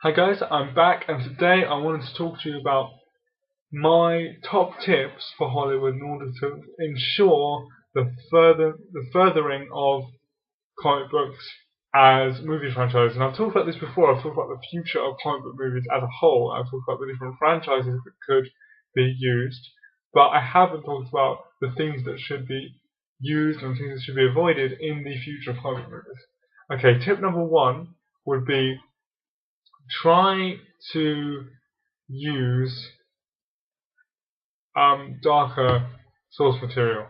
Hi guys, I'm back and today I wanted to talk to you about my top tips for Hollywood in order to ensure the furthering of comic books as movie franchises. And I've talked about this before. I've talked about the future of comic book movies as a whole. I've talked about the different franchises that could be used, but I haven't talked about the things that should be used and things that should be avoided in the future of comic book movies. Okay, tip number one would be try to use darker source material.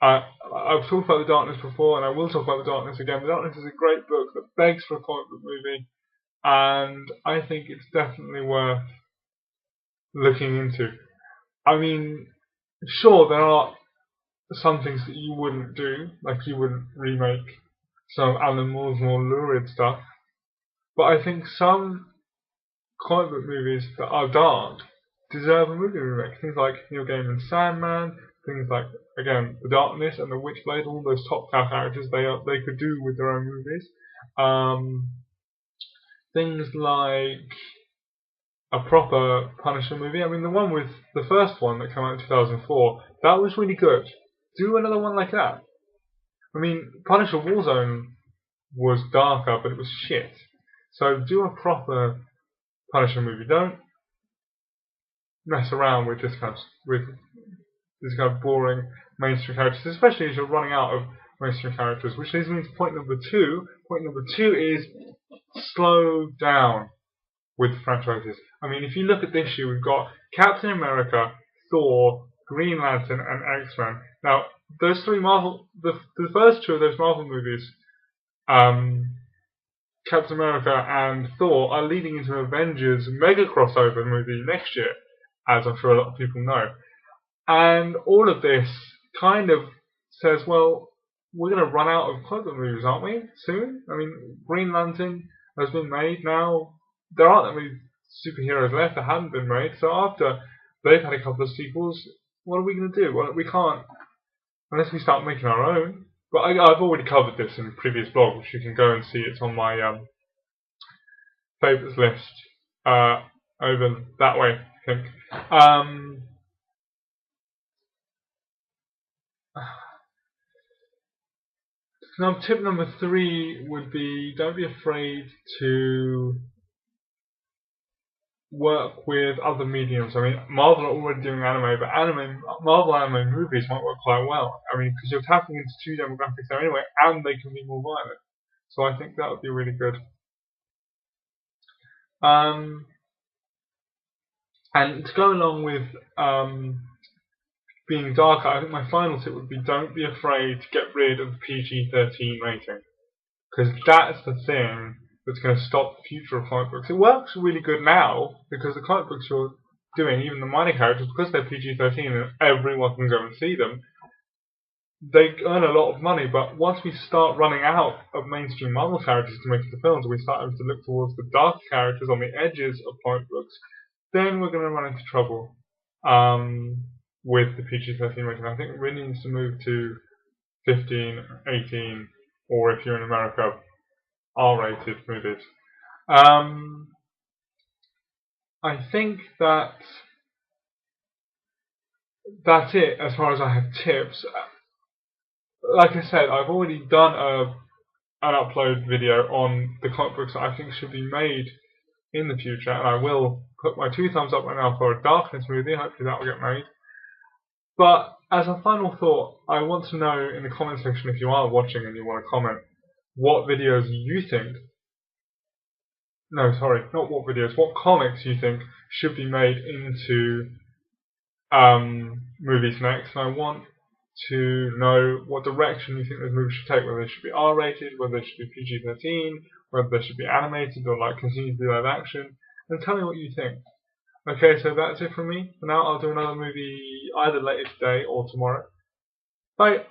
I've talked about The Darkness before, and I will talk about The Darkness again. The Darkness is a great book that begs for a comic book movie, and I think it's definitely worth looking into. I mean, sure, there are some things that you wouldn't do, like you wouldn't remake some of Alan Moore's more lurid stuff, but I think some comic book movies that are dark deserve a movie remake. Things like Neil Gaiman's Sandman, things like, again, The Darkness and The Witchblade, all those top tier characters they could do with their own movies. Things like a proper Punisher movie. I mean, the one with the first one that came out in 2004, that was really good. Do another one like that. I mean, Punisher Warzone was darker, but it was shit. So do a proper Punisher movie. Don't mess around with this kind of boring mainstream characters, especially as you're running out of mainstream characters. Which leads me to point number two. Point number two is slow down with franchises. I mean, if you look at this year, we've got Captain America, Thor, Green Lantern, and X-Men. Now, those three Marvel, the first two of those Marvel movies, Captain America and Thor, are leading into Avengers mega crossover movie next year, as I'm sure a lot of people know. And all of this kind of says, well, we're going to run out of comic book movies, aren't we, soon? I mean, Green Lantern has been made now. There aren't that many superheroes left that haven't been made, so after they've had a couple of sequels, what are we going to do? Well, we can't, unless we start making our own. But I've already covered this in a previous blog, which you can go and see. It's on my favourites list over that way, I think. Now, tip number three would be don't be afraid to work with other mediums. I mean, Marvel are already doing anime, but Marvel anime movies might work quite well. I mean, because you're tapping into two demographics there anyway, and they can be more violent. So I think that would be really good. And to go along with being darker, I think my final tip would be don't be afraid to get rid of the PG-13 rating, because that's the thing that's going to stop the future of comic books. It works really good now because the comic books you're doing, even the minor characters, because they're PG-13 and everyone can go and see them, they earn a lot of money. But once we start running out of mainstream Marvel characters to make into films, we start having to look towards the darker characters on the edges of comic books, then we're going to run into trouble with the PG-13 rating. I think it really needs to move to 15, 18, or if you're in America, R-rated movies. I think that's it as far as I have tips. Like I said, I've already done an upload video on the comic books that I think should be made in the future, and I will put my 2 thumbs up right now for a Darkness movie. Hopefully that will get made. But as a final thought, I want to know in the comment section, if you are watching and you want to comment, what videos you think. No, sorry, not what videos. What comics you think should be made into movies next? And I want to know what direction you think those movies should take. Whether they should be R-rated, whether they should be PG-13, whether they should be animated or like continue to be live action. And tell me what you think. Okay, so that's it from me. For now, I'll do another movie either later today or tomorrow. Bye!